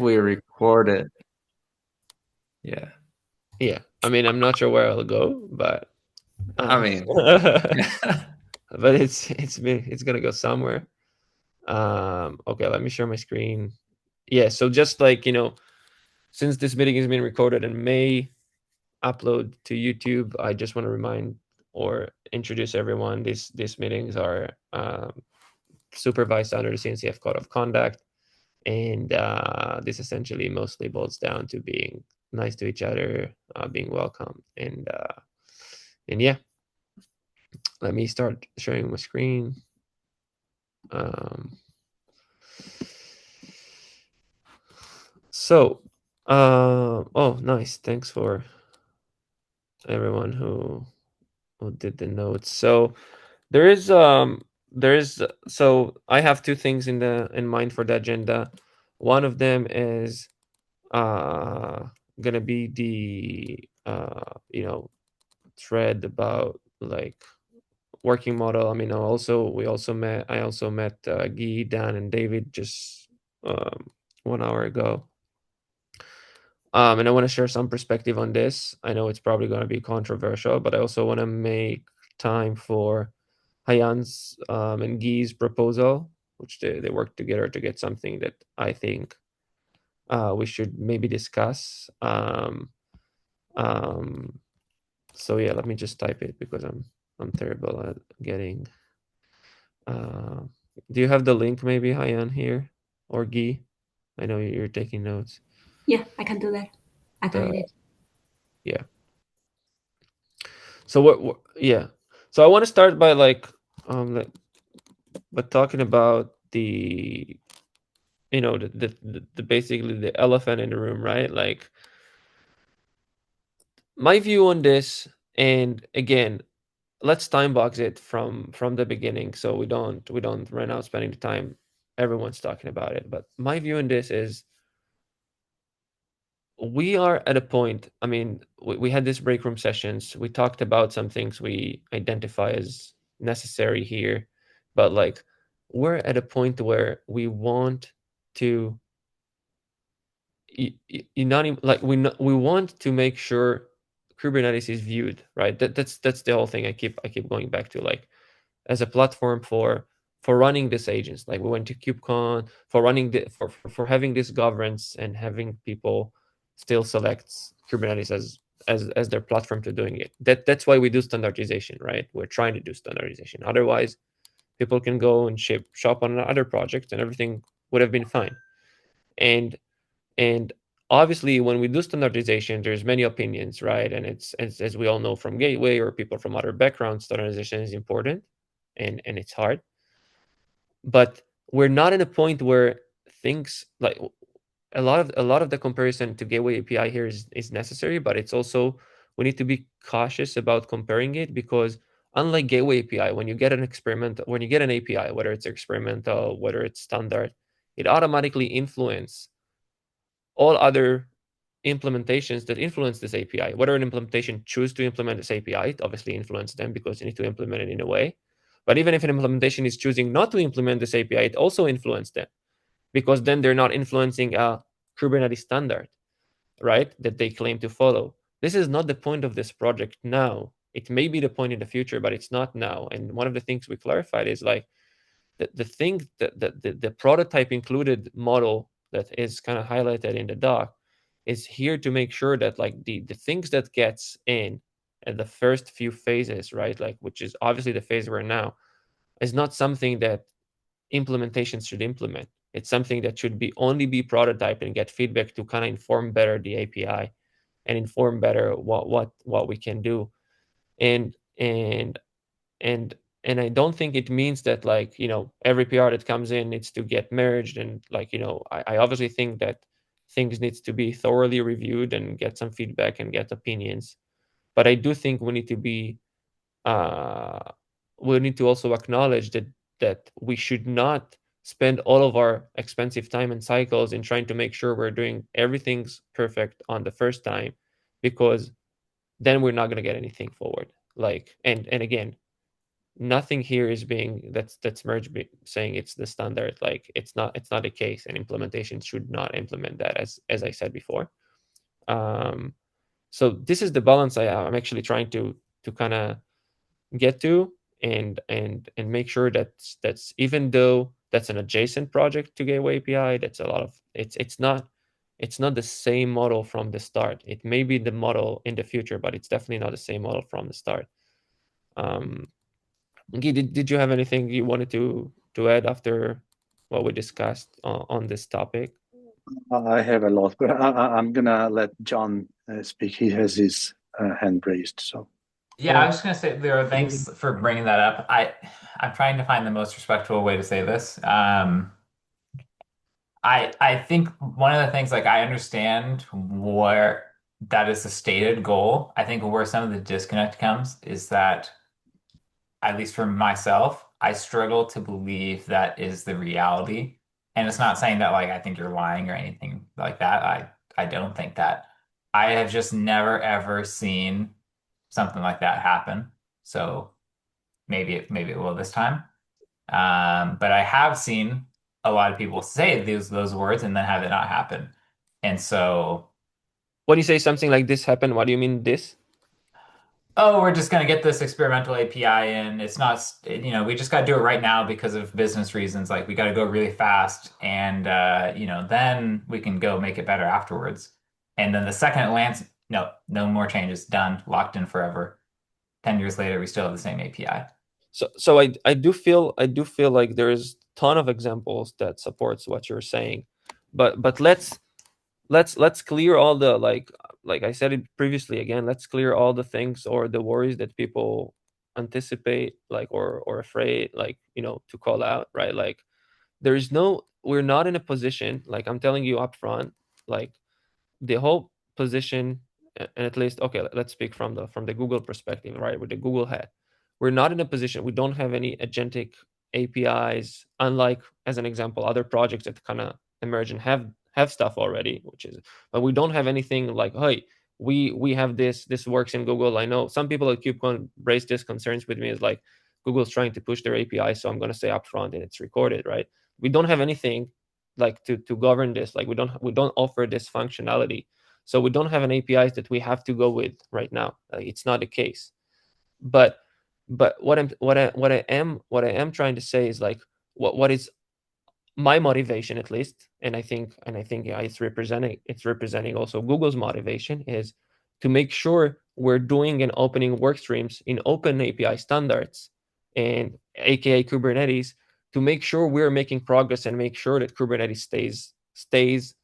we record it. Yeah. Yeah. I mean, I'm not sure where I'll go, but I mean, but it's gonna go somewhere. Okay, let me share my screen. Yeah, so just like, since this meeting is being recorded and may upload to YouTube, I just want to remind or introduce everyone. These meetings are supervised under the CNCF Code of Conduct, and this essentially mostly boils down to being nice to each other, being welcome, and yeah. Let me start sharing my screen. Um, so, oh, nice. Thanks for everyone who did the notes. So so I have two things in mind for the agenda. One of them is uh gonna be the thread about like working model. I mean, I also met Guy, Dan, and David just 1 hour ago. And I want to share some perspective on this. I know it's probably going to be controversial, but I also want to make time for Hayan's and Guy's proposal, which they work together to get something that I think we should maybe discuss. Um, so yeah, let me just type it because I'm terrible at getting. Uh, do you have the link maybe, Hayan, here or Guy? I know you're taking notes. Yeah, I can do that. I can The edit. Yeah. So yeah. So I want to start by like but talking about the basically the elephant in the room, right? Like my view on this, and again, let's time box it from the beginning so we don't run out spending the time everyone's talking about it. But my view on this is we are at a point. I mean, we had these break room sessions. We talked about some things we identify as necessary here, but like we're at a point where we want to you not even like we want to make sure Kubernetes is viewed right. That's the whole thing. I keep going back to like as a platform for running these agents. Like we went to KubeCon for running for having this governance and having people still select Kubernetes as their platform to doing it. That's why we do standardization, right? We're trying to do standardization. Otherwise, people can go and shop on other projects and everything would have been fine. And and obviously, when we do standardization, there's many opinions, right? And it's as we all know from Gateway or people from other backgrounds, standardization is important, and it's hard. But we're not in a point where things like a lot of the comparison to Gateway API here is necessary, but it's also we need to be cautious about comparing it because unlike Gateway API, when you get an API, whether it's experimental, whether it's standard, it automatically influences all other implementations that influence this API. Whether an implementation choose to implement this API, it obviously influences them because you need to implement it in a way. But even if an implementation is choosing not to implement this API, it also influences them because then they're not influencing a Kubernetes standard, right? That they claim to follow. This is not the point of this project now. It may be the point in the future, but it's not now. And one of the things we clarified is like the thing that the prototype included model that is kind of highlighted in the doc is here to make sure that like the things that gets in at the first few phases, right, like which is obviously the phase we're now, is not something that implementations should implement. It's something that should be only be prototyped and get feedback to kind of inform better the API and inform better what we can do. And and and and I don't think it means that like every PR that comes in needs to get merged and like I obviously think that things needs to be thoroughly reviewed and get some feedback and get opinions. But I do think uh we need to also acknowledge that we should not spend all of our expensive time and cycles in trying to make sure we're doing everything's perfect on the first time, because then we're not going to get anything forward. Like and again, nothing here is being that's merged saying it's the standard. Like it's not the case, and implementation should not implement that, as I said before. So this is the balance I'm actually trying to kind of get to, and make sure that's even though that's an adjacent project to Gateway API, that's a lot of it's not the same model from the start. It may be the model in the future, but it's definitely not the same model from the start. Guy, did you have anything you wanted to add after what we discussed on this topic? I have a lot, but I'm gonna let John speak. He has his hand raised. So yeah, I was just gonna say, Leo, thanks for bringing that up. I'm trying to find the most respectful way to say this. I think one of the things, like, I understand where that is the stated goal. I think where some of the disconnect comes is that, at least for myself, I struggle to believe that is the reality. And it's not saying that, like, I think you're lying or anything like that. I don't think that. I have just never ever seen something like that happen. So maybe it will this time. But I have seen a lot of people say those words and then have it not happen. And so, When you say something like this happened, what do you mean this? oh, we're just going to get this experimental API in. It's not, we just got to do it right now because of business reasons. Like, we got to go really fast, and then we can go make it better afterwards. And then the second it lands, no more changes, done, locked in forever. 10 years later, we still have the same API. So I do feel like there's a ton of examples that supports what you're saying, but let's clear all the, like I said it previously, again, let's clear all the things or the worries that people anticipate, like, or afraid, like, to call out, right? Like, we're not in a position, like, I'm telling you up front, like, the whole position, and at least, okay, let's speak from the Google perspective, right? With the Google hat, we're not in a position, we don't have any agentic APIs, unlike, as an example, other projects that kind of emerge and have stuff already, but we don't have anything like, hey, we have this works in Google. I know some people that keep on raise these concerns with me is like, Google's trying to push their API, so I'm going to say upfront, and it's recorded, right? We don't have anything like to govern this. Like, we don't offer this functionality, so we don't have an APIs that we have to go with right now. It's not the case. But what I am trying to say is, like, what is my motivation, at least, and I think it's representing also Google's motivation, is to make sure we're doing and opening work streams in open API standards, and aka Kubernetes, to make sure we're making progress and make sure that Kubernetes stays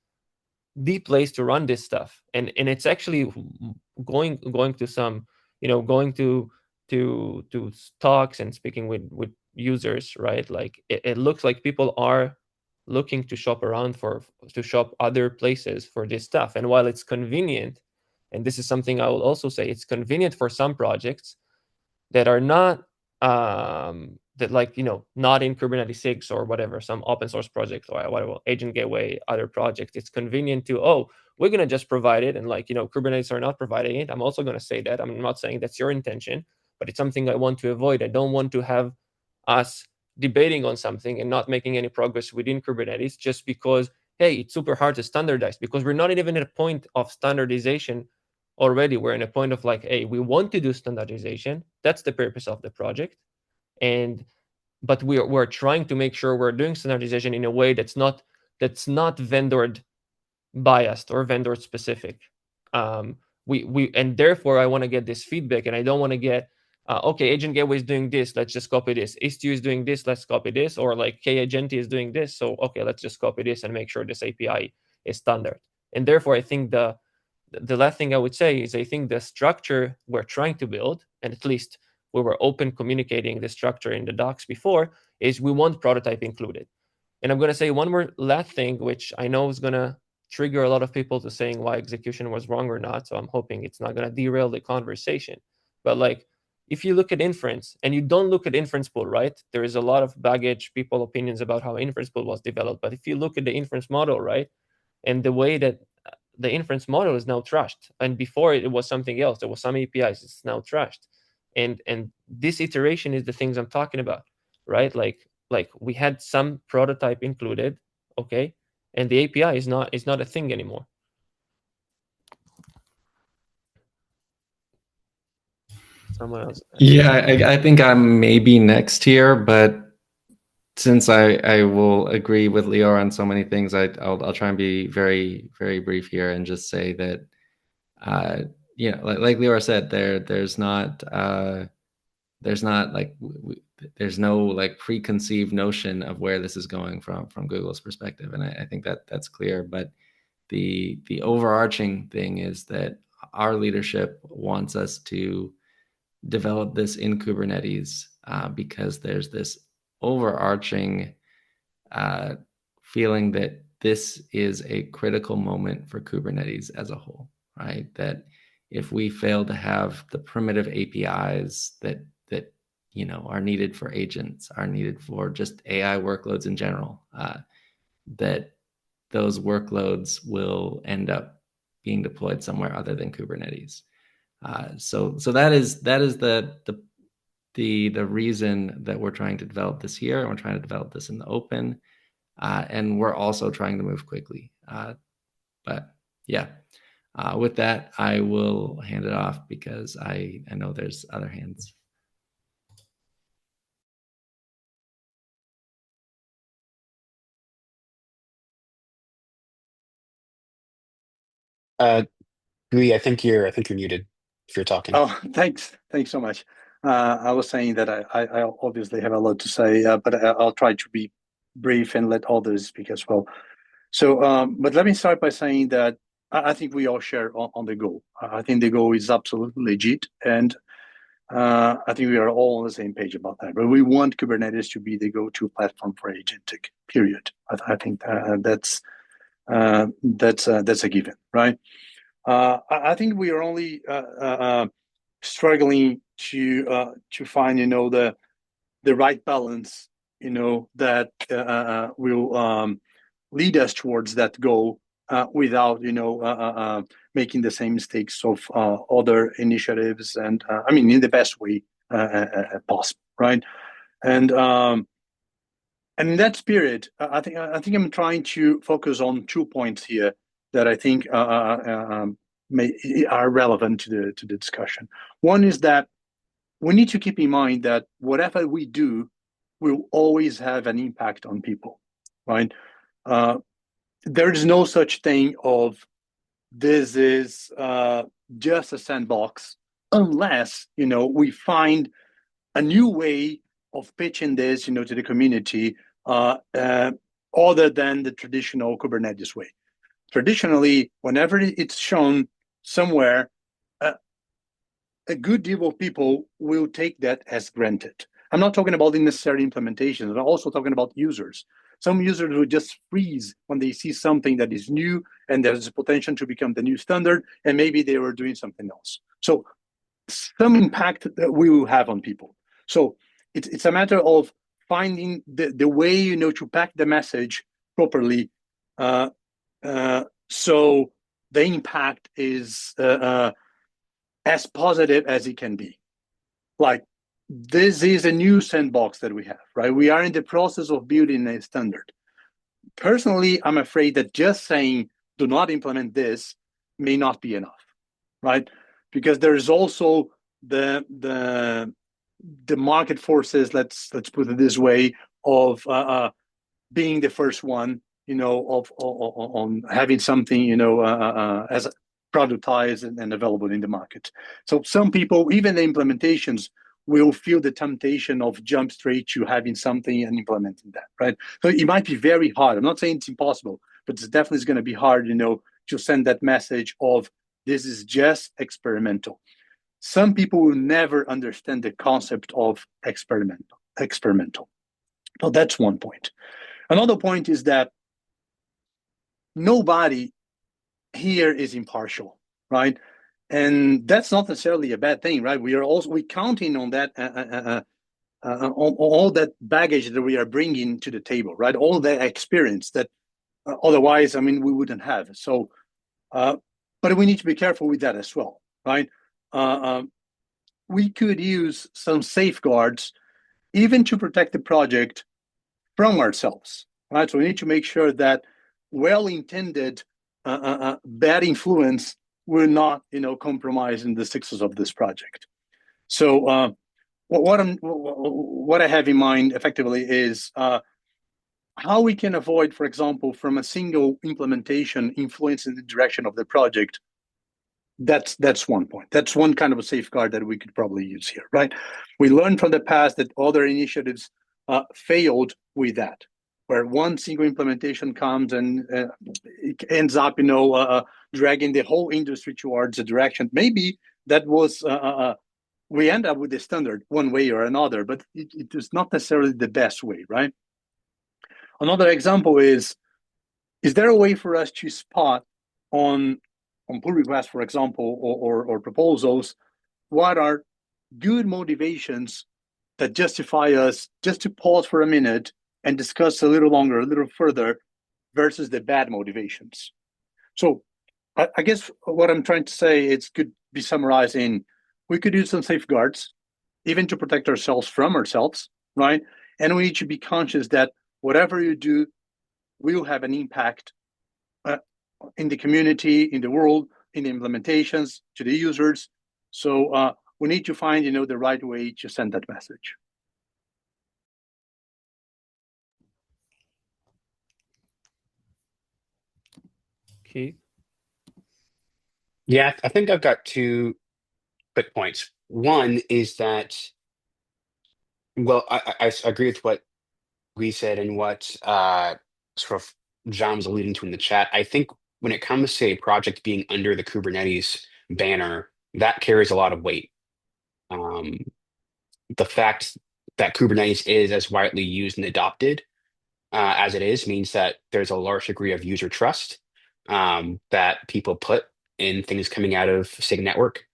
the place to run this stuff. And it's actually going to some, going to talks and speaking with users, right? Like, it looks like people are looking to shop around to shop other places for this stuff. And while it's convenient, and this is something I will also say, it's convenient for some projects that are not that, like, not in Kubernetes SIG or whatever, some open source project or whatever, Agent Gateway, other projects. It's convenient to, oh, we're going to just provide it, and, like, Kubernetes are not providing it. I'm also going to say that. I'm not saying that's your intention, but it's something I want to avoid. I don't want to have us debating on something and not making any progress within Kubernetes just because, hey, it's super hard to standardize, because we're not even at a point of standardization already. We're in a point of, like, hey, we want to do standardization. That's the purpose of the project. But we're trying to make sure we're doing standardization in a way that's not vendor biased or vendor specific. And therefore I want to get this feedback, and I don't want to get okay, Agent Gateway is doing this, let's just copy this. Istio is doing this, let's copy this. Or like Agentic is doing this, so okay, let's just copy this and make sure this API is standard. And therefore, I think the last thing I would say is, I think the structure we're trying to build, and at least we were open communicating the structure in the docs before, is we want prototype included. And I'm going to say one more last thing, which I know is going to trigger a lot of people to saying why execution was wrong or not. So I'm hoping it's not going to derail the conversation. But, like, if you look at inference and you don't look at inference pool, right? There is a lot of baggage, people opinions about how inference pool was developed. But if you look at the inference model, right, and the way that the inference model is now trashed, and before it was something else, there was some APIs, it's now trashed. and this iteration is the things I'm talking about, right? Like we had some prototype included, okay, and the API is not a thing anymore. Someone else. Yeah, I think I'm maybe next here, but since I will agree with Lior on so many things, I'll try and be very, very brief here and just say that yeah, like Lior said, there's not like there's no like preconceived notion of where this is going from Google's perspective, and I think that that's clear. But the overarching thing is that our leadership wants us to develop this in Kubernetes because there's this overarching feeling that this is a critical moment for Kubernetes as a whole, right? That if we fail to have the primitive APIs that are needed for agents, are needed for just AI workloads in general, that those workloads will end up being deployed somewhere other than Kubernetes. So that is the reason that we're trying to develop this here, and we're trying to develop this in the open, and we're also trying to move quickly. But yeah, with that, I will hand it off because I know there's other hands. Gui, I think you're muted if you're talking. Oh, thanks so much. I was saying that I obviously have a lot to say, but I'll try to be brief and let others speak as well. So, but let me start by saying that I think we all share on the goal. I think the goal is absolutely legit, and I think we are all on the same page about that. But we want Kubernetes to be the go-to platform for agentic. Period. I think that's a given, right? I think we are only struggling to find, the right balance, that will lead us towards that goal without, making the same mistakes of other initiatives, and I mean, in the best way possible, right? And in that spirit, I think I'm trying to focus on 2 points here that I think are relevant to the discussion. One is that we need to keep in mind that whatever we do will always have an impact on people, right? There is no such thing of this is just a sandbox, unless we find a new way of pitching this, to the community, other than the traditional Kubernetes way. Traditionally, whenever it's shown somewhere, a good deal of people will take that as granted. I'm not talking about the necessary implementations. I'm also talking about users. Some users will just freeze when they see something that is new and there's a potential to become the new standard, and maybe they were doing something else. So some impact that we will have on people. So it's a matter of finding the way, to pack the message properly, so the impact is as positive as it can be. Like, this is a new sandbox that we have, right? We are in the process of building a standard. Personally, I'm afraid that just saying do not implement this may not be enough, right? Because there's also the market forces, let's put it this way, of being the first one, on having something, as productized and available in the market. So some people, even the implementations, will feel the temptation of jump straight to having something and implementing that, right? So it might be very hard. I'm not saying it's impossible, but it's definitely going to be hard, to send that message of this is just experimental. Some people will never understand the concept of experimental. So that's one point. Another point is that nobody here is impartial, right? And that's not necessarily a bad thing, right? We're counting on that, on all that baggage that we are bringing to the table, right? All that experience that otherwise, we wouldn't have. So, but we need to be careful with that as well, right? we could use some safeguards even to protect the project from ourselves, right? So we need to make sure that well-intended bad influence will not, compromise in the success of this project. So what I have in mind effectively is how we can avoid, for example, from a single implementation influencing the direction of the project. That's one point. That's one kind of a safeguard that we could probably use here, right? We learned from the past that other initiatives failed with that, where one single implementation comes and it ends up, dragging the whole industry towards a direction. Maybe that was we end up with the standard one way or another, but it is not necessarily the best way, right? Another example is there a way for us to spot on pull requests, for example, or proposals, what are good motivations that justify us just to pause for a minute and discuss a little longer, a little further, versus the bad motivations? So I guess what I'm trying to say, it could be summarized in, we could use some safeguards, even to protect ourselves from ourselves, right? And we need to be conscious that whatever you do will have an impact in the community, in the world, in the implementations, to the users. So we need to find, the right way to send that message. Keith? Yeah, I think I've got two quick points. One is that, well, I agree with what we said and what sort of John was alluding to in the chat. I think when it comes to a project being under the Kubernetes banner, that carries a lot of weight. The fact that Kubernetes is as widely used and adopted as it is means that there's a large degree of user trust that people put in things coming out of SIG network.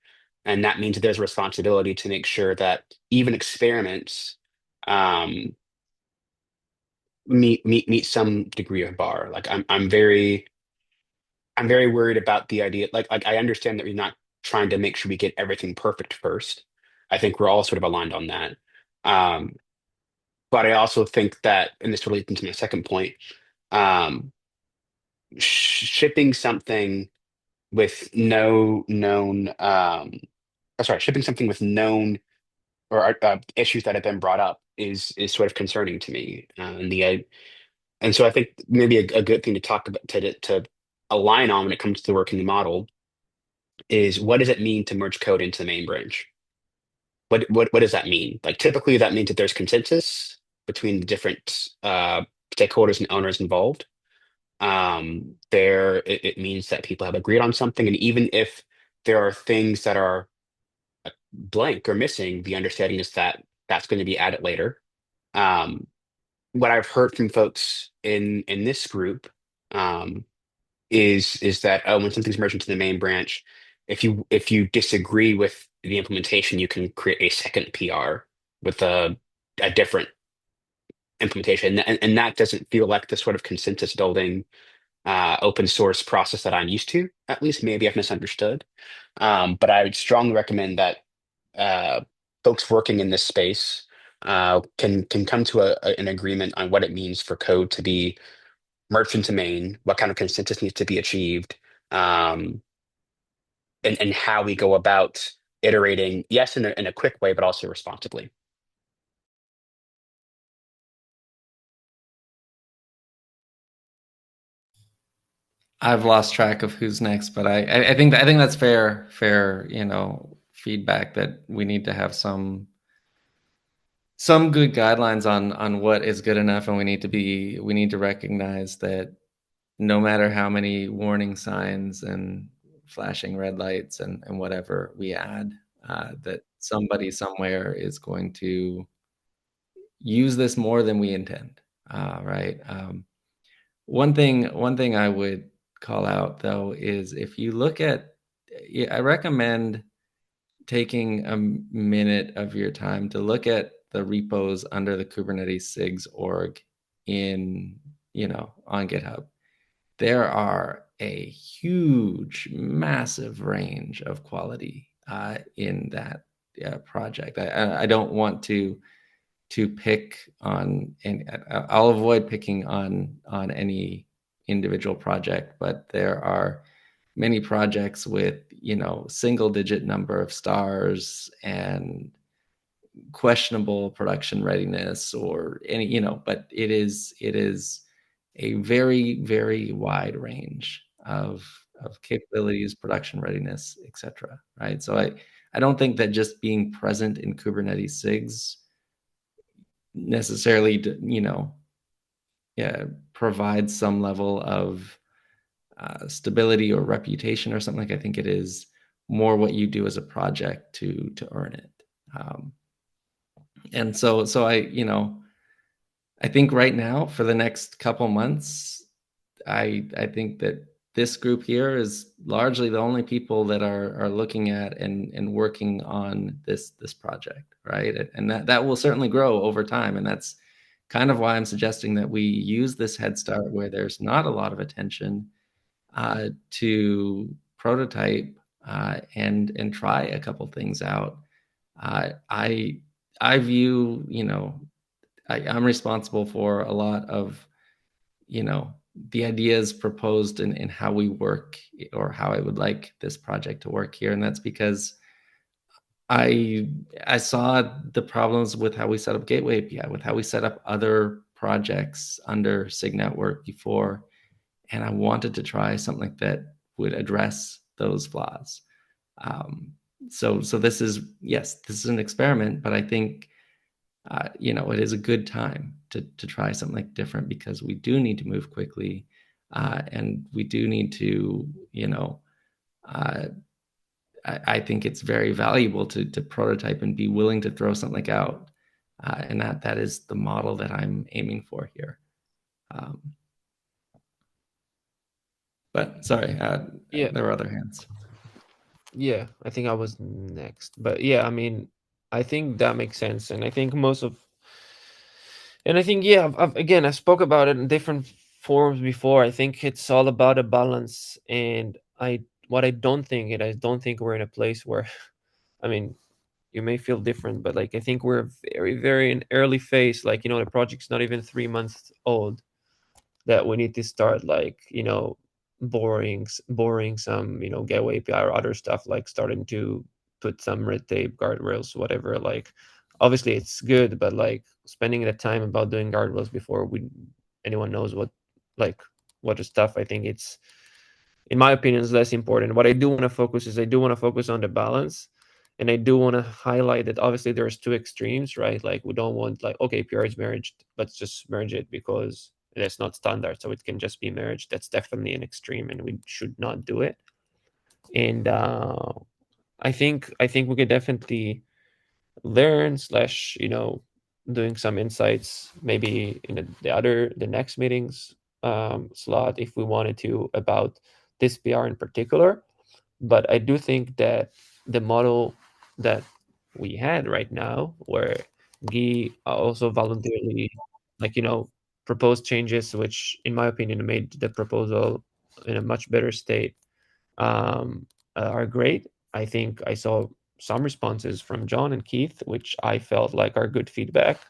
And that means that there's a responsibility to make sure that even experiments um, meet some degree of bar. Like I'm very worried about the idea. Like I understand that we're not trying to make sure we get everything perfect first. I think we're all sort of aligned on that. Um, but I also think that, and this relates into my second point, um, shipping something with no known, shipping something with known or issues that have been brought up is sort of concerning to me. And so I think maybe a good thing to talk about to align on when it comes to the working model is, what does it mean to merge code into the main branch? What does that mean? Like typically that means that there's consensus between the different stakeholders and owners involved. It means that people have agreed on something, and even if there are things that are blank or missing, the understanding is that that's going to be added later. Um, what I've heard from folks in this group um, is that, oh, when something's merged into the main branch, if you disagree with the implementation, you can create a second PR with a different implementation, and that doesn't feel like the sort of consensus building open source process that I'm used to. At least maybe I've misunderstood, but I would strongly recommend that uh, folks working in this space can come to an agreement on what it means for code to be merged into main, what kind of consensus needs to be achieved, um, and how we go about iterating, yes, in a quick way, but also responsibly. I've lost track of who's next, but I think that's fair, feedback, that we need to have some good guidelines on what is good enough, and we need to recognize that no matter how many warning signs and flashing red lights and whatever we add, that somebody somewhere is going to use this more than we intend, right? One thing I would call out, though, is if you look at, I recommend taking a minute of your time to look at the repos under the Kubernetes SIGs org on GitHub. There are a huge, massive range of quality in that project. I don't want to pick on, and I'll avoid picking on any individual project, but there are many projects with, single digit number of stars and questionable production readiness, or any, but it is a very, very wide range of capabilities, production readiness, etc. Right. So I don't think that just being present in Kubernetes SIGs necessarily, provides some level of stability or reputation or something. Like, I think it is more what you do as a project to earn it. And so I think right now, for the next couple months, I think that this group here is largely the only people that are looking at and working on this project, right? And that will certainly grow over time. And that's kind of why I'm suggesting that we use this head start where there's not a lot of attention to prototype and try a couple things out. I view, I'm responsible for a lot of, the ideas proposed in how we work, or how I would like this project to work here. And that's because I saw the problems with how we set up Gateway API, with how we set up other projects under SIG Network before, and I wanted to try something that would address those flaws. So this is, yes, this is an experiment, but I think it is a good time to try something like different, because we do need to move quickly, and we do need to, I think it's very valuable to prototype and be willing to throw something out, and that is the model that I'm aiming for here. But sorry, Yeah. there were other hands. Yeah, I think I was next. But yeah, I mean, I think that makes sense. And I think yeah, again, I spoke about it in different forums before. I think it's all about a balance. And I don't think we're in a place where, I mean, you may feel different, but like, I think we're very, very in early phase. Like, the project's not even 3 months old, that we need to start, like, boring some, gateway API or other stuff, like starting to put some red tape, guardrails, whatever. Like, obviously it's good, but like spending the time about doing guardrails before anyone knows what the stuff, I think it's, in my opinion, is less important. What I do want to focus on the balance. And I do want to highlight that obviously there's two extremes, right? Like, we don't want, like, okay, PR is merged, let's just merge it because that's not standard, so it can just be merged. That's definitely an extreme, and we should not do it. And I think we could definitely learn slash, doing some insights maybe in the next meetings slot, if we wanted to, about this PR in particular. But I do think that the model that we had right now, where Guy also voluntarily, like, proposed changes, which in my opinion made the proposal in a much better state, are great. I think I saw some responses from John and Keith, which I felt like are good feedback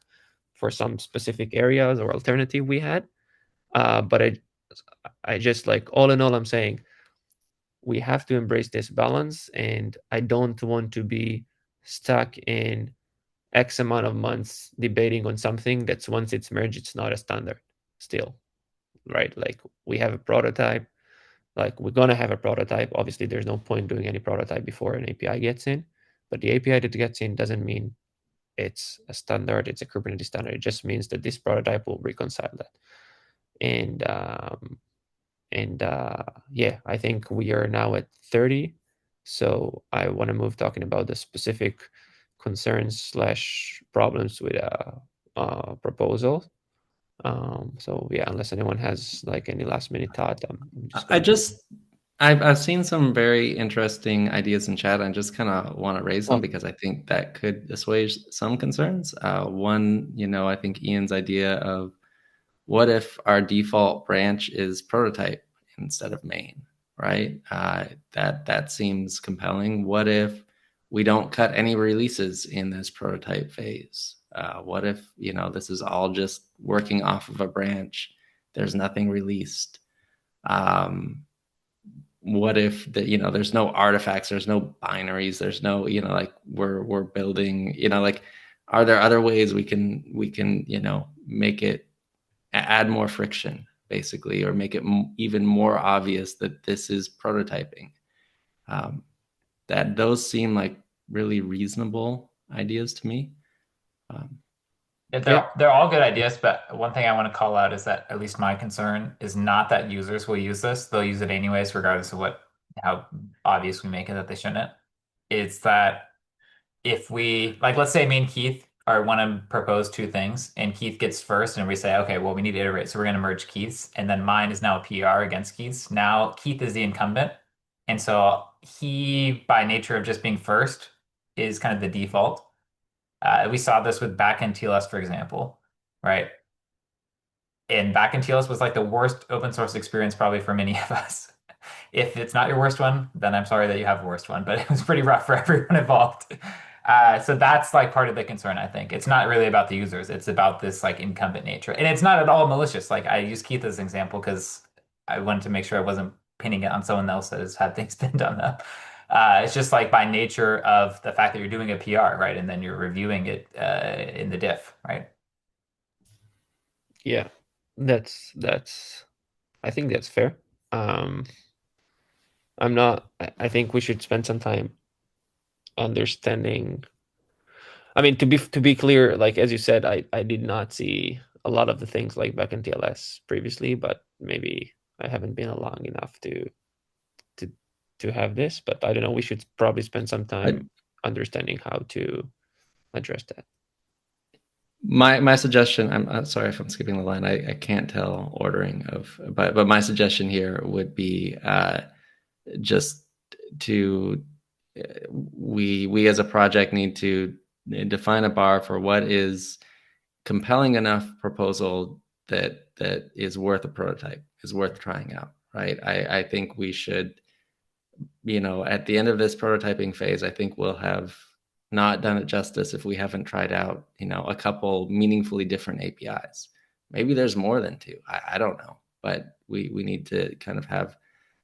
for some specific areas or alternative we had. But I just, like, all in all, I'm saying we have to embrace this balance, and I don't want to be stuck in X amount of months debating on something that's, once it's merged, it's not a standard still, right? Like, we have a prototype, like, we're going to have a prototype. Obviously, there's no point doing any prototype before an API gets in, but the API that gets in doesn't mean it's a standard, it's a Kubernetes standard. It just means that this prototype will reconcile that. And yeah, I think we are now at 30. So I want to move talking about the specific concerns slash problems with proposal. So yeah, unless anyone has like any last minute thought, I've seen some very interesting ideas in chat. I just kind of want to raise them because I think that could assuage some concerns. One, I think Ian's idea of, what if our default branch is prototype instead of main, right? That seems compelling. What if we don't cut any releases in this prototype phase? What if, this is all just working off of a branch? There's nothing released. What if there's no artifacts, there's no binaries, there's no, like we're building, like, are there other ways we can, make it add more friction, basically, or make it even more obvious that this is prototyping? That those seem like really reasonable ideas to me. They're all good ideas, but one thing I want to call out is that at least my concern is not that users will use this. They'll use it anyways, regardless of how obvious we make it that they shouldn't. It's that if we, like, let's say me and Keith want to propose two things, and Keith gets first, and we say, okay, well, we need to iterate, so we're going to merge Keith's, and then mine is now a PR against Keith's. Now Keith is the incumbent, and so he, by nature of just being first, is kind of the default. We saw this with backend TLS, for example, right? And backend TLS was like the worst open source experience probably for many of us. If it's not your worst one, then I'm sorry that you have a worst one, but it was pretty rough for everyone involved. So that's like part of the concern, I think. It's not really about the users. It's about this like incumbent nature. And it's not at all malicious. Like I use Keith as an example because I wanted to make sure I wasn't pinning it on someone else that has had things pinned on them. It's just like by nature of the fact that you're doing a PR, right? And then you're reviewing it in the diff, right? Yeah, that's I think that's fair. I think we should spend some time understanding. I mean, to be clear, like as you said, I did not see a lot of the things like back in TLS previously, but maybe I haven't been along enough to have this. But I don't know. We should probably spend some time understanding how to address that. My suggestion, I'm sorry if I'm skipping the line. I can't tell ordering but my suggestion here would be just to we as a project need to define a bar for what is compelling enough proposal that is worth a prototype, is worth trying out, right? I think we should, at the end of this prototyping phase, I think we'll have not done it justice if we haven't tried out, a couple meaningfully different APIs. Maybe there's more than two. I don't know, but we need to kind of have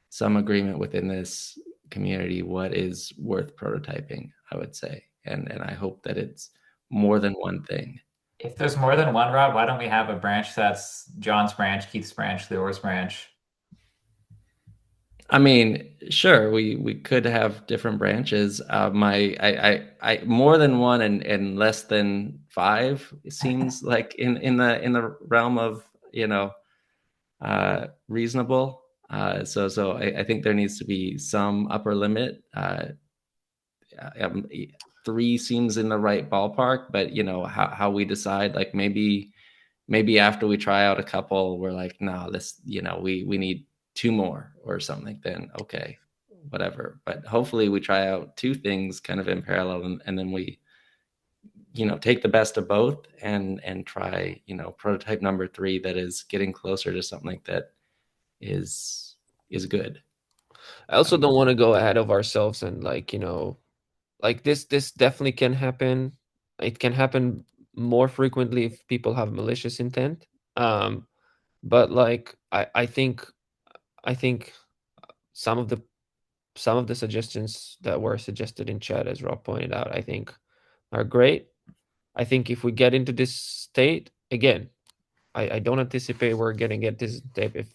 some agreement within this community what is worth prototyping, I would say. And I hope that it's more than one thing. If there's more than one, Rob, why don't we have a branch that's John's branch, Keith's branch, Leor's branch? I mean, sure, we could have different branches. I more than one and less than five seems like in the realm of reasonable. So I think there needs to be some upper limit. 3 seems in the right ballpark, but how we decide, like maybe after we try out a couple, we're like, no, this we need 2 more or something. Then okay, whatever. But hopefully we try out 2 things kind of in parallel, and then we take the best of both and try prototype number 3 that is getting closer to something that is good. I also don't want to go ahead of ourselves and like this definitely can happen. It can happen more frequently if people have malicious intent. But like I think some of the suggestions that were suggested in chat, as Rob pointed out, I think are great. I think if we get into this state again, I don't anticipate we're gonna get this state if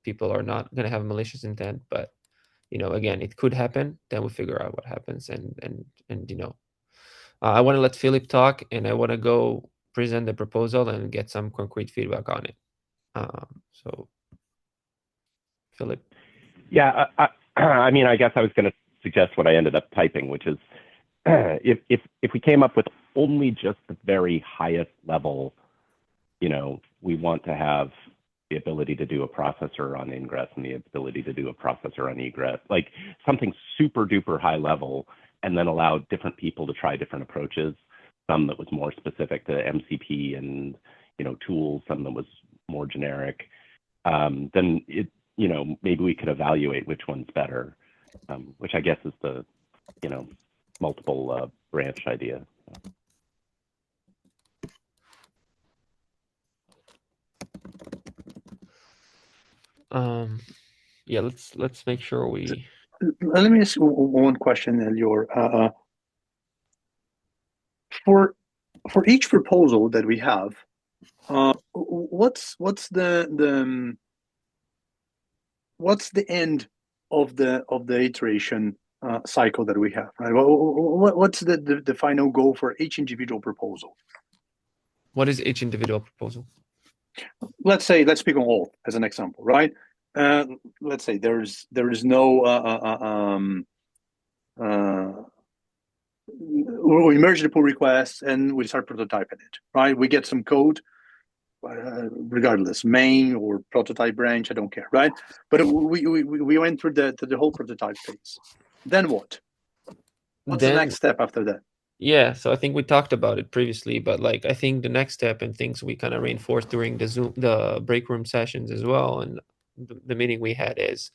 people are not gonna have malicious intent, but again, it could happen. Then we figure out what happens, and I want to let Philip talk, and I want to go present the proposal and get some concrete feedback on it. So, Philip. Yeah, I mean, I guess I was going to suggest what I ended up typing, which is if we came up with only just the very highest level, we want to have the ability to do a processor on ingress and the ability to do a processor on egress, like something super duper high level, and then allow different people to try different approaches. Some that was more specific to MCP and tools, some that was more generic. Then maybe we could evaluate which one's better, which I guess is the multiple branch idea. Yeah, let's make sure we. Let me ask you one question, Elior. For each proposal that we have, what's the end of the iteration cycle that we have, right? What's the final goal for each individual proposal? What is each individual proposal? Let's speak on all as an example, right? Let's say there is no we merge the pull requests and we start prototyping it, right? We get some code, regardless, main or prototype branch, I don't care, right? But we went through the whole prototype phase. Then what? What's the next step after that? Yeah, so I think we talked about it previously, but like I think the next step and things we kind of reinforced during the break room sessions as well, and the meeting we had is,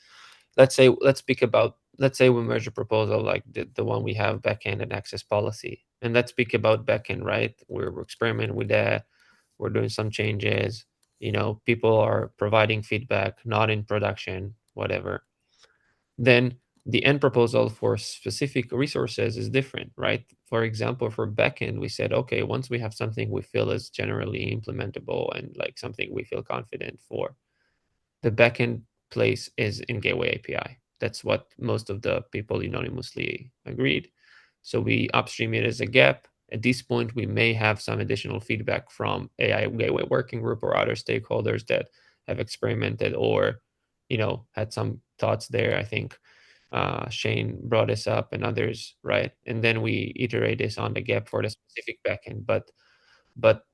let's say we merge a proposal like the one we have backend and access policy, and let's speak about backend, right? We're experimenting with that, we're doing some changes, people are providing feedback, not in production, whatever. Then the end proposal for specific resources is different, right? For example, for backend, we said, okay, once we have something we feel is generally implementable and like something we feel confident for, the backend place is in Gateway API. That's what most of the people unanimously agreed. So we upstream it as a gap. At this point, we may have some additional feedback from AI Gateway Working Group or other stakeholders that have experimented or, had some thoughts there. I think Shane brought this up and others, right? And then we iterate this on the gap for the specific backend. But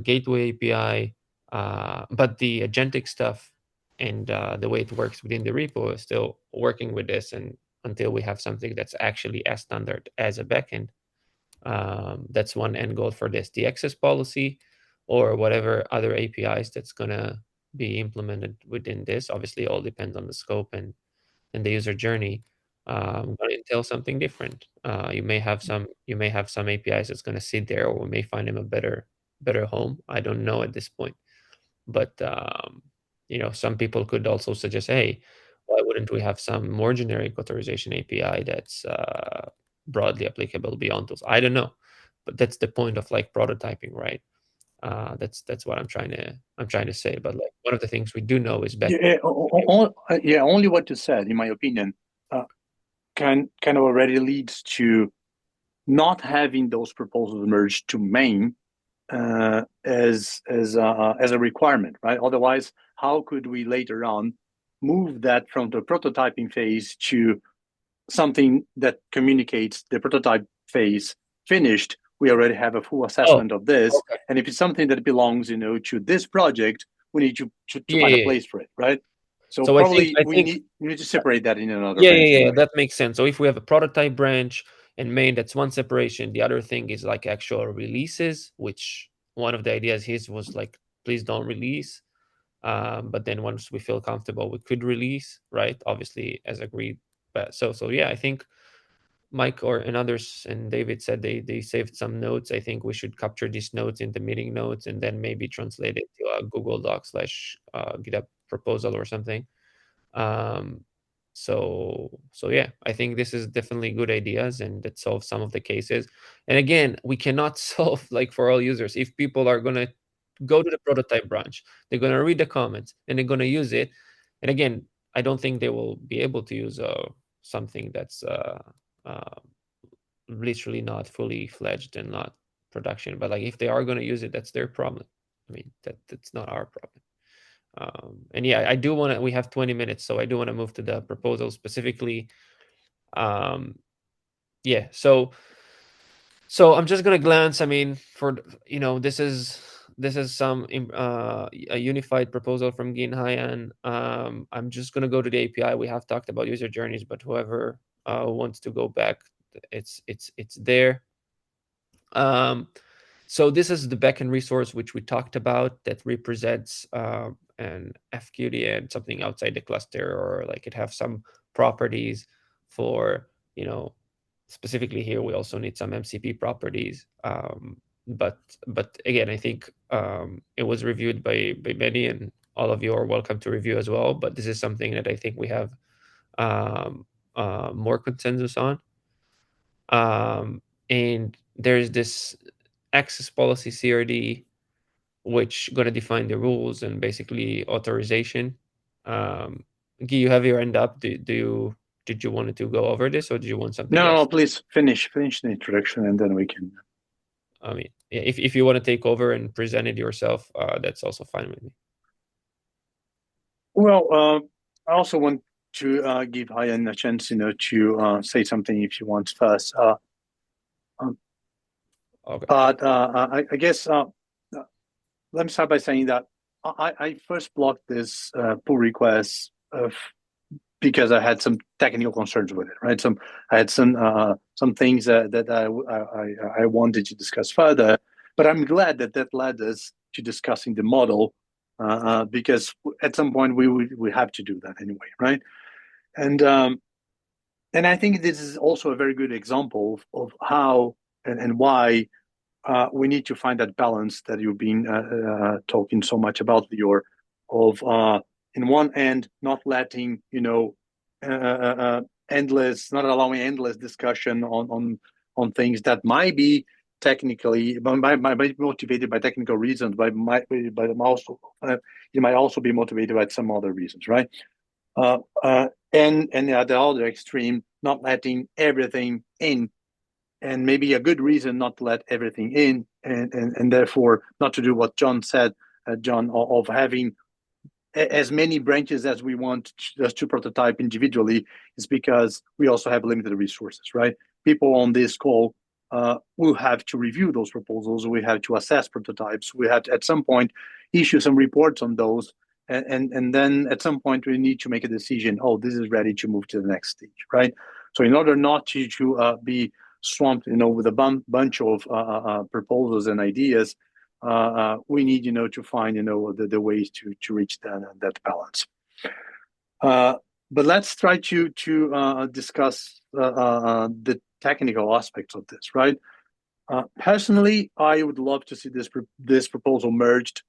Gateway API, but the agentic stuff and the way it works within the repo is still working with this, and until we have something that's actually as standard as a backend. That's one end goal for this. The access policy or whatever other APIs that's gonna be implemented within this, obviously all depends on the scope and the user journey. Going to entail something different. You may have some APIs that's going to sit there, or we may find them a better home. I don't know at this point, but some people could also suggest, hey, why wouldn't we have some more generic authorization API that's broadly applicable beyond those? I don't know, but that's the point of like prototyping, right? That's what I'm trying to say. But like one of the things we do know is back. Only what you said, in my opinion, kind of already leads to not having those proposals merged to main as a requirement, right? Otherwise, how could we later on move that from the prototyping phase to something that communicates the prototype phase finished? We already have a full assessment of this, okay. and if it's something that belongs, to this project, we need to find a place for it, right? So probably we need to separate that in another branch. Yeah, that makes sense. So if we have a prototype branch and main, that's one separation. The other thing is like actual releases, which one of the ideas his was like, please don't release. But then once we feel comfortable, we could release, right? Obviously, as agreed. But so yeah, I think Mike and others and David said they saved some notes. I think we should capture these notes in the meeting notes and then maybe translate it to a Google Doc / GitHub proposal or something. So yeah, I think this is definitely good ideas and that solves some of the cases. And again, we cannot solve like for all users. If people are going to go to the prototype branch, they're going to read the comments and they're going to use it. And again, I don't think they will be able to use something that's literally not fully fledged and not production. But like if they are going to use it, that's their problem. I mean, that's not our problem. And yeah, I do want to, we have 20 minutes, so I do want to move to the proposal specifically. Yeah, so I'm just going to glance. I mean, for, this is some a unified proposal from Gin Haiyan. I'm just going to go to the API. We have talked about user journeys, but whoever wants to go back, it's there. So this is the backend resource which we talked about that represents an FQDN, something outside the cluster, or like it have some properties for specifically here, we also need some MCP properties. But again, I think it was reviewed by many, and all of you are welcome to review as well. But this is something that I think we have more consensus on. And there's this access policy CRD, which going to define the rules and basically authorization. Guy, you have your end up. Did you want to go over this, or do you want something else? No, please finish the introduction, and then we can. I mean, if you want to take over and present it yourself, that's also fine with me. Well, I also want to give Hyan a chance, to say something if you want first. Okay. But I guess let me start by saying that I first blocked this pull request because I had some technical concerns with it, right? I had some things that I wanted to discuss further, but I'm glad that led us to discussing the model because at some point we have to do that anyway, right? And I think this is also a very good example of how and why we need to find that balance that you've been talking so much about, Lior, of in one end not letting endless, not allowing endless discussion on things that might be technically might be motivated by technical reasons, but also you might also be motivated by some other reasons, right? And at the other extreme, not letting everything in. And maybe a good reason not to let everything in, and therefore not to do what John said, John, of having as many branches as we want just to prototype individually, is because we also have limited resources, right? People on this call will have to review those proposals. We have to assess prototypes. We have to, at some point, issue some reports on those. And then at some point, we need to make a decision, oh, this is ready to move to the next stage, right? So in order not to be swamped, with a bunch of proposals and ideas, we need, to find, the ways to reach that balance. But let's try to discuss the technical aspects of this, right? Personally, I would love to see this proposal merged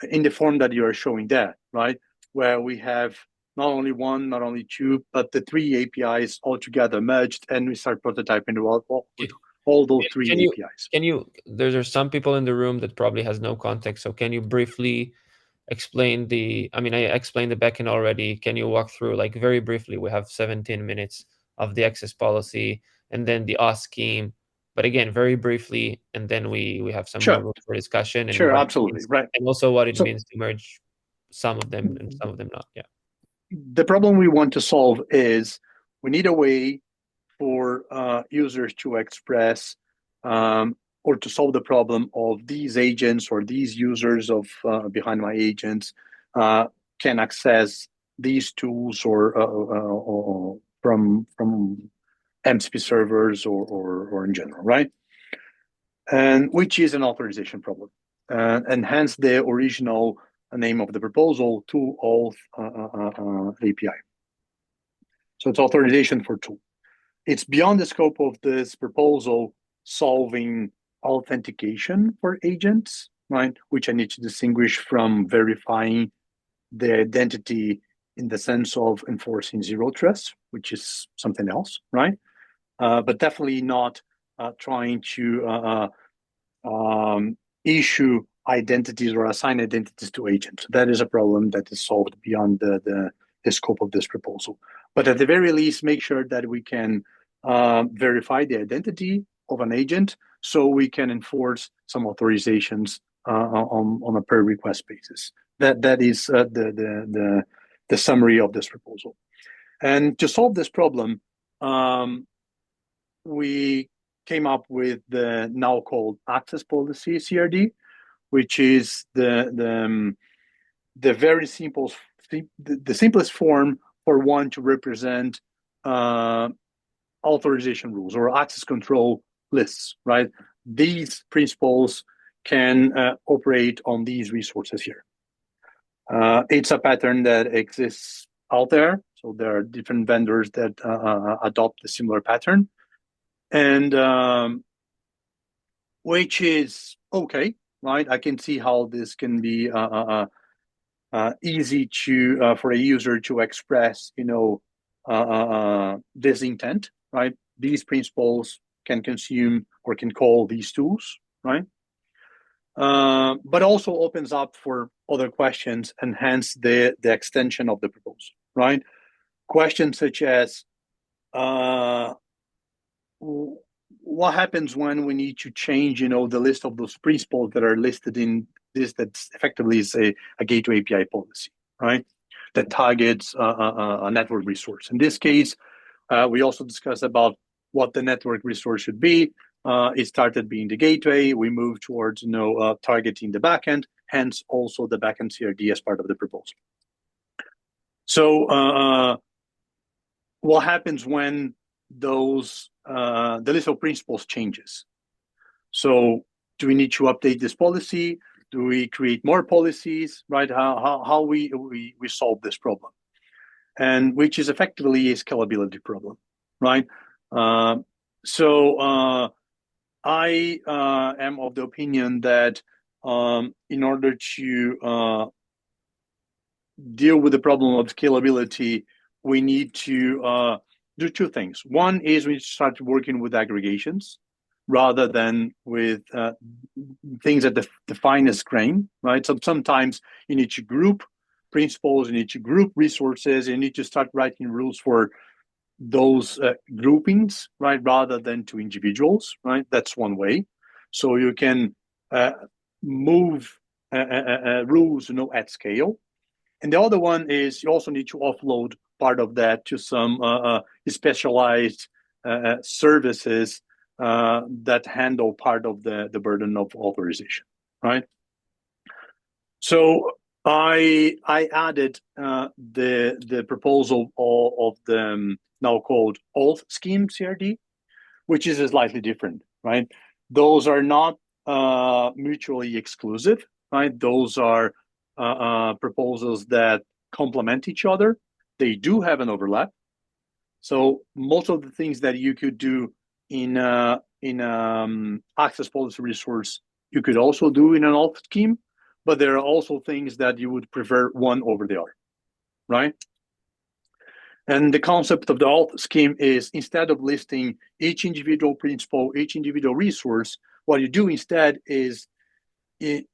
in the form that you are showing there, right? Where we have not only one, not only two, but the three APIs all together merged, and we start prototyping all those three APIs. There's some people in the room that probably has no context, so can you briefly explain I explained the backend already. Can you walk through, like, very briefly? We have 17 minutes of the access policy and then the OS scheme, but again, very briefly, and then we have some more room for discussion. And sure, absolutely, right. And also what it means to merge some of them and some of them not. Yeah. The problem we want to solve is we need a way for users to express or to solve the problem of these agents or these users of behind my agents can access these tools or from MCP servers or in general, right? And which is an authorization problem, and hence the original name of the proposal, tool auth API. So it's authorization for tool. It's beyond the scope of this proposal solving authentication for agents, right? Which I need to distinguish from verifying the identity in the sense of enforcing zero trust, which is something else, right? But definitely not trying to issue identities or assign identities to agents. That is a problem that is solved beyond the scope of this proposal. But at the very least, make sure that we can verify the identity of an agent so we can enforce some authorizations on a per request basis. That is the summary of this proposal. And to solve this problem, we came up with the now called access policy CRD, which is the very simple, the simplest form for one to represent authorization rules or access control lists, right? These principles can operate on these resources here. It's a pattern that exists out there. So there are different vendors that adopt a similar pattern. and which is okay, right? I can see how this can be easy to for a user to express, this intent, right? These principals can consume or can call these tools, right? But also opens up for other questions, and hence the extension of the proposal, right? Questions such as, what happens when we need to change, the list of those principals that are listed in this, that effectively is a gateway API policy, right? That targets a network resource. In this case, we also discussed about what the network resource should be. It started being the gateway. We moved towards, targeting the backend, hence also the backend CRD as part of the proposal. So what happens when those the list of principals changes? So do we need to update this policy? Do we create more policies, right? How we solve this problem, and which is effectively a scalability problem, right? So I am of the opinion that in order to deal with the problem of scalability, we need to do two things. One is we start working with aggregations rather than with things at the finest grain, right? So sometimes you need to group principles, you need to group resources, you need to start writing rules for those groupings, right, rather than to individuals, right? That's one way. So you can move rules, at scale. And the other one is you also need to offload part of that to some specialized services that handle part of the burden of authorization, right? So I added the proposal of the now called auth scheme CRD, which is slightly different, right? Those are not mutually exclusive, right? Those are proposals that complement each other. They do have an overlap. So most of the things that you could do in access policy resource, you could also do in an auth scheme, but there are also things that you would prefer one over the other, right? And the concept of the auth scheme is, instead of listing each individual principal, each individual resource, what you do instead is you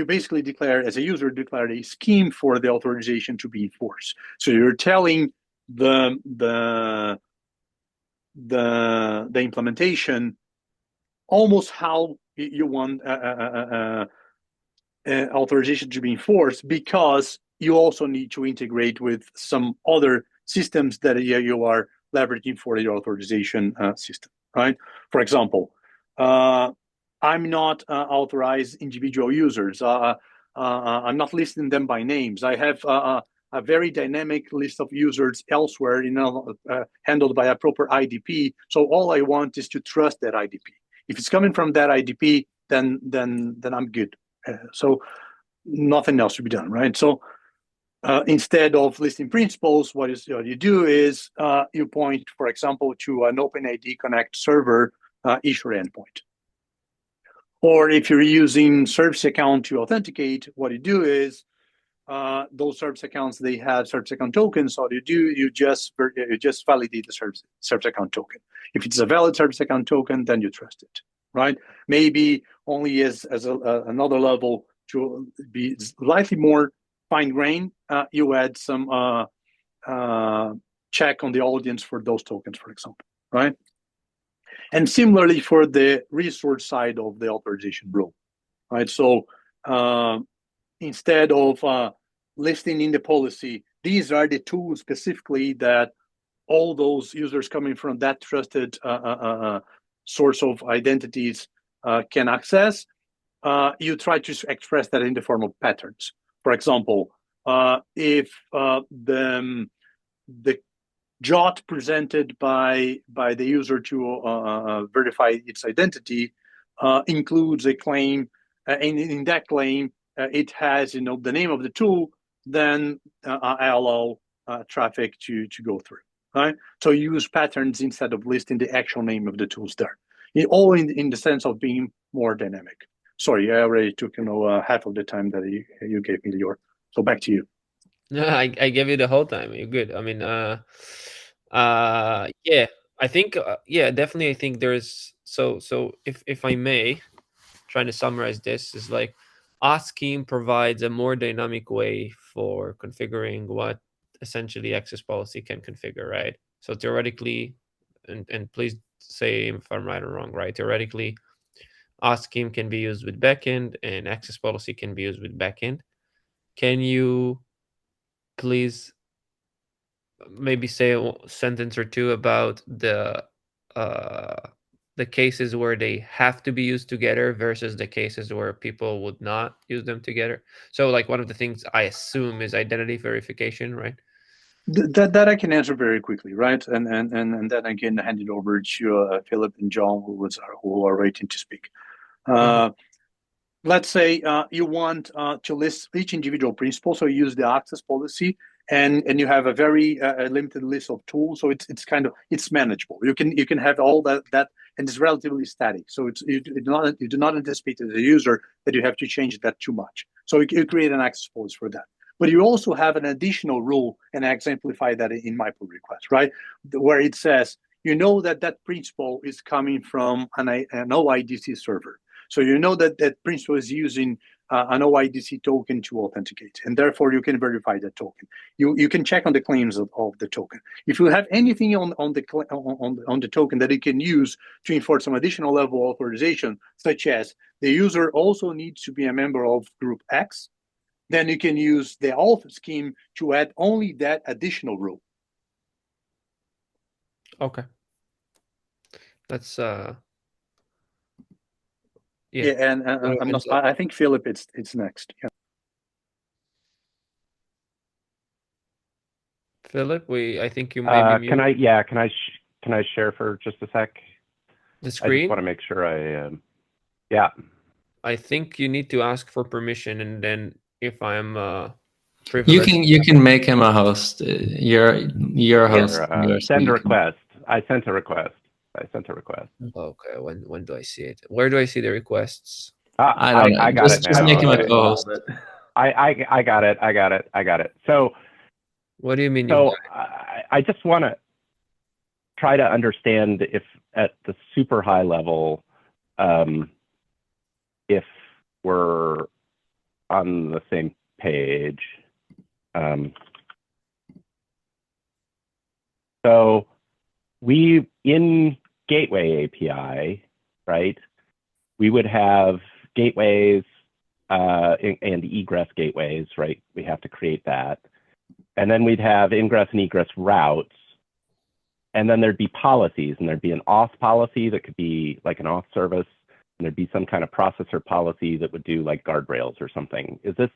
basically declare, as a user, declare a scheme for the authorization to be enforced. So you're telling the implementation almost how you want authorization to be enforced, because you also need to integrate with some other systems that you are leveraging for your authorization system, right? For example, I'm not authorized individual users. I'm not listing them by names. I have a very dynamic list of users elsewhere, handled by a proper IDP. So all I want is to trust that IDP. If it's coming from that IDP, then I'm good. So nothing else to be done, right? So instead of listing principles, what you do is you point, for example, to an OpenID Connect server issuer endpoint. Or if you're using service account to authenticate, what you do is those service accounts, they have service account tokens. So you just validate the service account token. If it's a valid service account token, then you trust it, right? Maybe only as another level to be slightly more fine grain, you add some check on the audience for those tokens, for example, right? And similarly for the resource side of the authorization rule, right? So instead of listing in the policy, these are the tools specifically that all those users coming from that trusted source of identities can access. You try to express that in the form of patterns. For example, if the JOT presented by the user to verify its identity includes a claim, and in that claim it has the name of the tool, then I allow traffic to go through, right? So you use patterns instead of listing the actual name of the tools there. All in the sense of being more dynamic. Sorry, I already took half of the time that you gave me, Lior. So back to you. No, I gave you the whole time. You're good. I mean, yeah, I think, yeah, definitely. I think there's so if I may, trying to summarize this is like, scheme provides a more dynamic way for configuring what essentially access policy can configure, right? So theoretically, and please say if I'm right or wrong, right? Theoretically, scheme can be used with backend and access policy can be used with backend. Can you please maybe say a sentence or two about the cases where they have to be used together versus the cases where people would not use them together? So like one of the things I assume is identity verification, right? That I can answer very quickly, right? And then I can hand it over to Philip and John, who are waiting to speak. Let's say you want to list each individual principal, so you use the access policy, and you have a very limited list of tools, so it's manageable. You can have all that, and it's relatively static. So you do not anticipate as a user that you have to change that too much. So you create an access policy for that. But you also have an additional rule, and I exemplify that in my pull request, right? Where it says, that principal is coming from an OIDC server. So that principal is using an OIDC token to authenticate, and therefore you can verify that token. You can check on the claims of the token. If you have anything on the token that you can use to enforce some additional level of authorization, such as the user also needs to be a member of group X, then you can use the auth scheme to add only that additional rule. Okay. That's yeah, and I think Philip, it's next. Yeah. Philip, I think you may be muted. Can I share for just a sec? The screen? I just want to make sure yeah. I think you need to ask for permission, and then if I'm privileged, you can make him a host. You're a host. Send a request. I sent a request. Okay, when do I see it? Where do I see the requests? I don't know. I got it now. Just make him a co-host. I got it. So what do you mean? So I just want to try to understand if at the super high level, if we're on the same page. So we, in Gateway API, right, we would have gateways and egress gateways, right? We have to create that. And then we'd have ingress and egress routes. And then there'd be policies, and there'd be an auth policy that could be like an auth service, and there'd be some kind of processor policy that would do like guardrails or something. Is this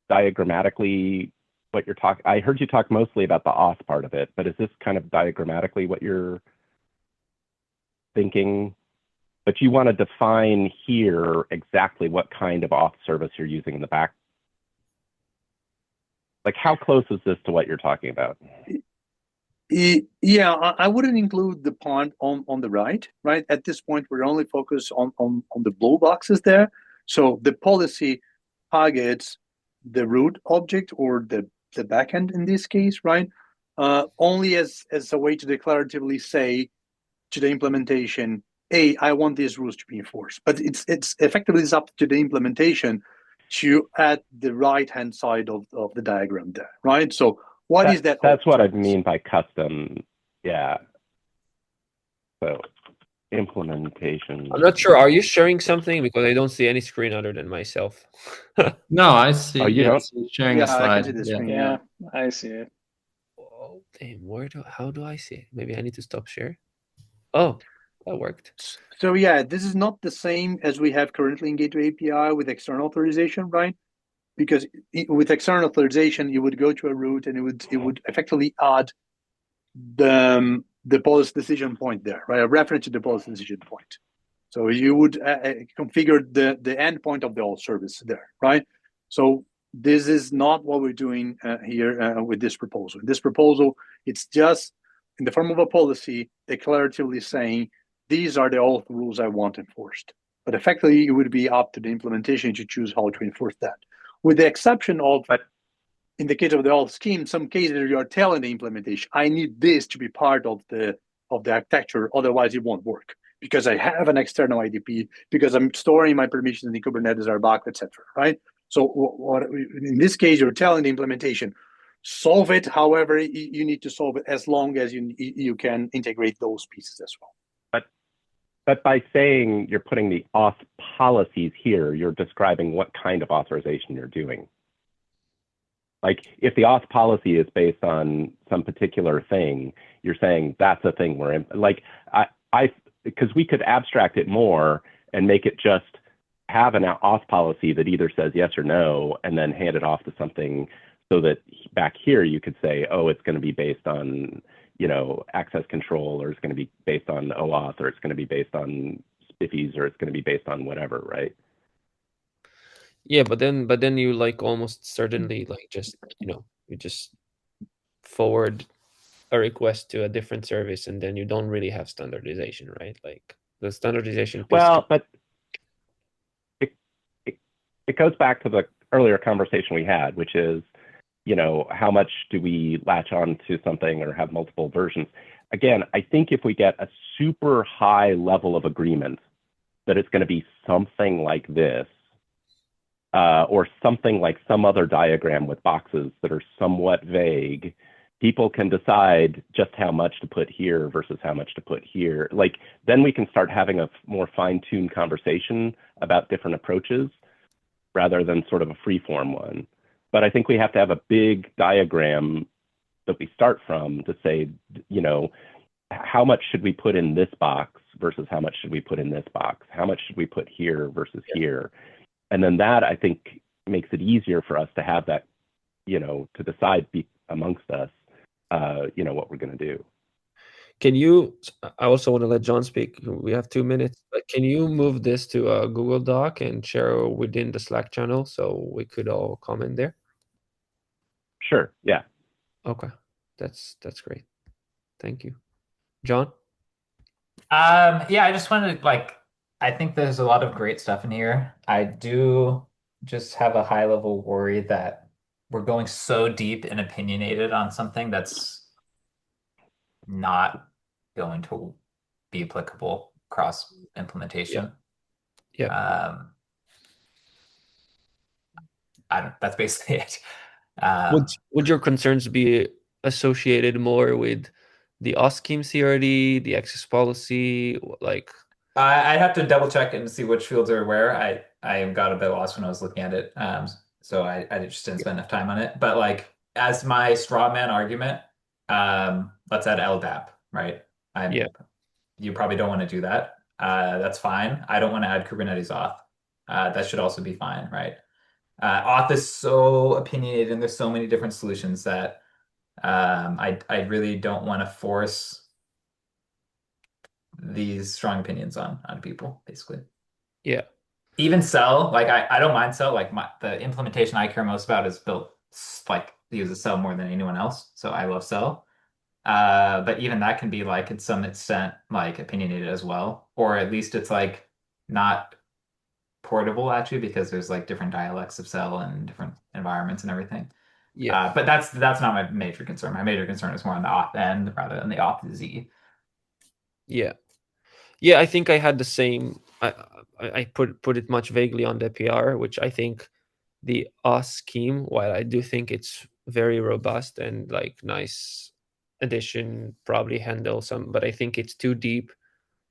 diagrammatically what you're talking? I heard you talk mostly about the auth part of it, but is this kind of diagrammatically what you're thinking? But you want to define here exactly what kind of auth service you're using in the back. Like, how close is this to what you're talking about? Yeah, I wouldn't include the part on the right. At this point, we're only focused on the blue boxes there. So the policy targets the root object or the backend in this case, right? Only as a way to declaratively say to the implementation, hey, I want these rules to be enforced. But it's effectively up to the implementation to add the right-hand side of the diagram there, right? So what is that? That's what I mean by custom. Yeah. So implementation. I'm not sure. Are you sharing something? Because I don't see any screen other than myself. No, I see. Oh, you don't? Sharing a slide. I can see the screen. Yeah, I see it. Oh, damn. How do I see it? Maybe I need to stop share. Oh, that worked. So yeah, this is not the same as we have currently in Gateway API with external authorization, right? Because with external authorization, you would go to a root and it would effectively add the policy decision point there, right? A reference to the policy decision point. So you would configure the endpoint of the auth service there, right? So this is not what we're doing here with this proposal. This proposal, it's just in the form of a policy, declaratively saying, these are the auth rules I want enforced. But effectively, it would be up to the implementation to choose how to enforce that. With the exception of, in the case of the auth scheme, some cases you are telling the implementation, I need this to be part of the architecture, otherwise it won't work. Because I have an external IDP, because I'm storing my permissions in the Kubernetes RBAC, etc. Right? So what in this case, you're telling the implementation, solve it however you need to solve it, as long as you can integrate those pieces as well. But by saying you're putting the auth policies here, you're describing what kind of authorization you're doing. Like if the auth policy is based on some particular thing, you're saying that's a thing we're in. Like because we could abstract it more and make it just have an auth policy that either says yes or no, and then hand it off to something so that back here you could say, oh, it's going to be based on, you know, access control, or it's going to be based on OAuth, or it's going to be based on spiffies, or it's going to be based on whatever, right? Yeah, but then you like almost certainly like just, you know, you just forward a request to a different service, and then you don't really have standardization, right? Like the standardization piece. Well, but it goes back to the earlier conversation we had, which is, you know, how much do we latch on to something or have multiple versions? Again, I think if we get a super high level of agreement that it's going to be something like this, or something like some other diagram with boxes that are somewhat vague, people can decide just how much to put here versus how much to put here. Like, then we can start having a more fine-tuned conversation about different approaches rather than sort of a free-form one. But I think we have to have a big diagram that we start from to say, you know, how much should we put in this box versus how much should we put in this box? How much should we put here versus here? And then that, I think, makes it easier for us to have that, you know, to decide amongst us, you know, what we're going to do. Can you, I also want to let John speak. We have 2 minutes, but can you move this to a Google Doc and share within the Slack channel so we could all comment there? Sure, yeah. Okay, that's great. Thank you. John? Yeah, I just wanted to, like, I think there's a lot of great stuff in here. I do just have a high level worry that we're going so deep and opinionated on something that's not going to be applicable across implementation. Yeah. That's basically it. Would your concerns be associated more with the auth scheme CRD, the access policy, like? I'd have to double check and see which fields are where. I got a bit lost when I was looking at it, so I just didn't spend enough time on it. But like as my straw man argument, let's add LDAP, right? Yeah. You probably don't want to do that. That's fine. I don't want to add Kubernetes auth. That should also be fine, right? Auth is so opinionated, and there's so many different solutions that I really don't want to force these strong opinions on people, basically. Yeah. Even cell, like I don't mind cell. Like the implementation I care most about is built like uses cell more than anyone else. So I love cell. But even that can be like, in some extent, like opinionated as well, or at least it's like not portable actually, because there's like different dialects of cell and different environments and everything. Yeah. But that's not my major concern. My major concern is more on the auth end rather than the auth Z. Yeah. Yeah, I think I had the same. I put it much vaguely on the PR, which I think the auth scheme, while I do think it's very robust and like nice addition, probably handle some, but I think it's too deep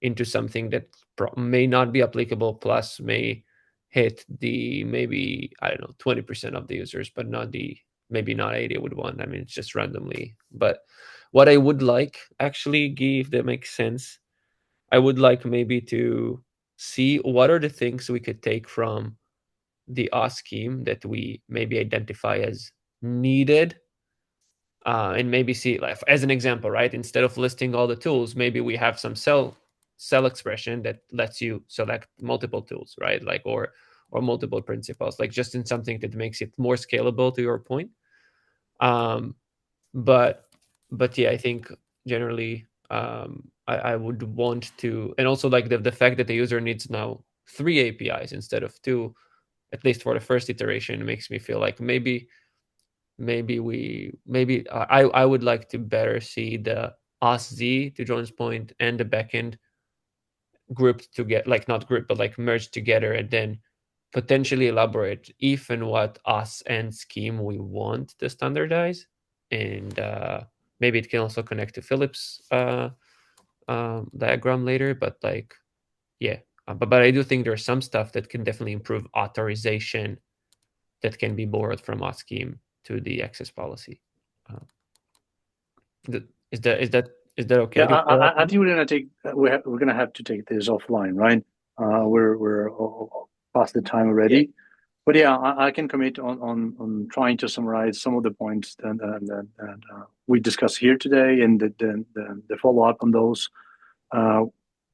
into something that may not be applicable, plus may hit the maybe, I don't know, 20% of the users, but not maybe not 80 would want. I mean, it's just randomly. But what I would like, actually, Guy, if that makes sense, I would like maybe to see what are the things we could take from the auth scheme that we maybe identify as needed, and maybe see, like, as an example, right? Instead of listing all the tools, maybe we have some cell expression that lets you select multiple tools, right? Like, or or multiple principals, like just in something that makes it more scalable, to your point. But yeah, I think generally I would want to, and also like the fact that the user needs now 3 APIs instead of 2, at least for the first iteration, makes me feel like maybe I would like to better see the AskZ, to John's point, and the backend grouped together, like not grouped, but like merged together, and then potentially elaborate if and what us and scheme we want to standardize. And maybe it can also connect to Philip's diagram later, but like, yeah. But I do think there's some stuff that can definitely improve authorization that can be borrowed from our scheme to the access policy. Is that okay? Yeah, I think we're gonna have to take this offline, right? We're past the time already. Yeah. But yeah, I can commit on trying to summarize some of the points that we discussed here today, and the follow up on those.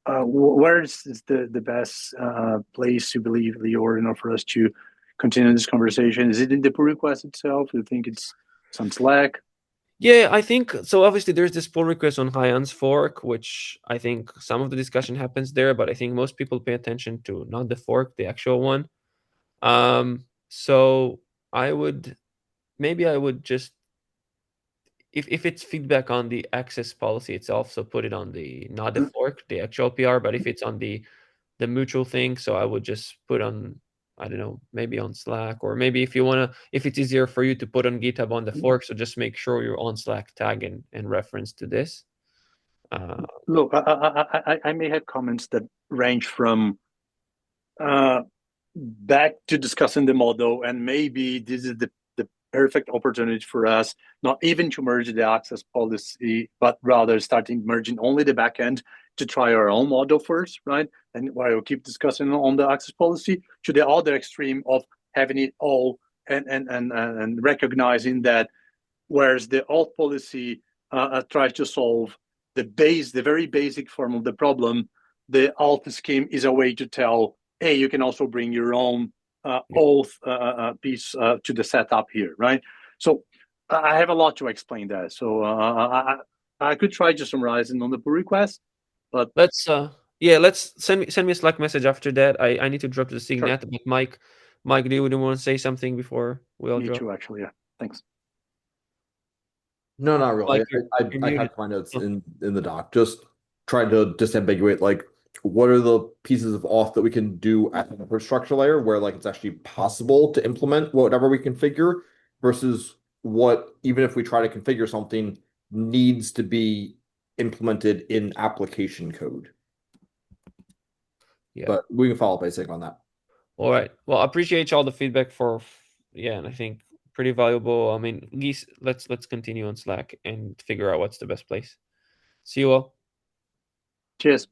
Where is the best place you believe, Lior, in order for us to continue this conversation? Is it in the pull request itself? Do you think it's on Slack? Yeah, I think so. Obviously, there's this pull request on Hyan's fork, which I think some of the discussion happens there, but I think most people pay attention to not the fork, the actual one. So I would just, if it's feedback on the access policy itself, so put it on the, not the fork, the actual PR, but if it's on the mutual thing, so I would just put on, I don't know, maybe on Slack, or maybe if it's easier for you to put on GitHub on the fork, so just make sure you're on Slack tag and reference to this. Look, I may have comments that range from back to discussing the model, and maybe this is the perfect opportunity for us not even to merge the access policy, but rather starting merging only the backend to try our own model first, right? And while we'll keep discussing on the access policy, to the other extreme of having it all and recognizing that whereas the alt policy tries to solve the very basic form of the problem, the alt scheme is a way to tell, hey, you can also bring your own auth piece to the setup here, right? So I have a lot to explain that. So I could try to summarize it on the pull request, but let's send me a Slack message after that. I need to drop to the SIG net, but Mike, do you want to say something before we all me drop? too, actually. Yeah, thanks. No, not really. Mike, I have my notes in the doc. Just trying to disambiguate, like, what are the pieces of auth that we can do at the infrastructure layer where like it's actually possible to implement whatever we configure versus what, even if we try to configure something, needs to be implemented in application code. Yeah. But we can follow up by SIG on that. All right. Well, I appreciate all the feedback and I think pretty valuable. I mean, Geese, let's continue on Slack and figure out what's the best place. See you all. Cheers.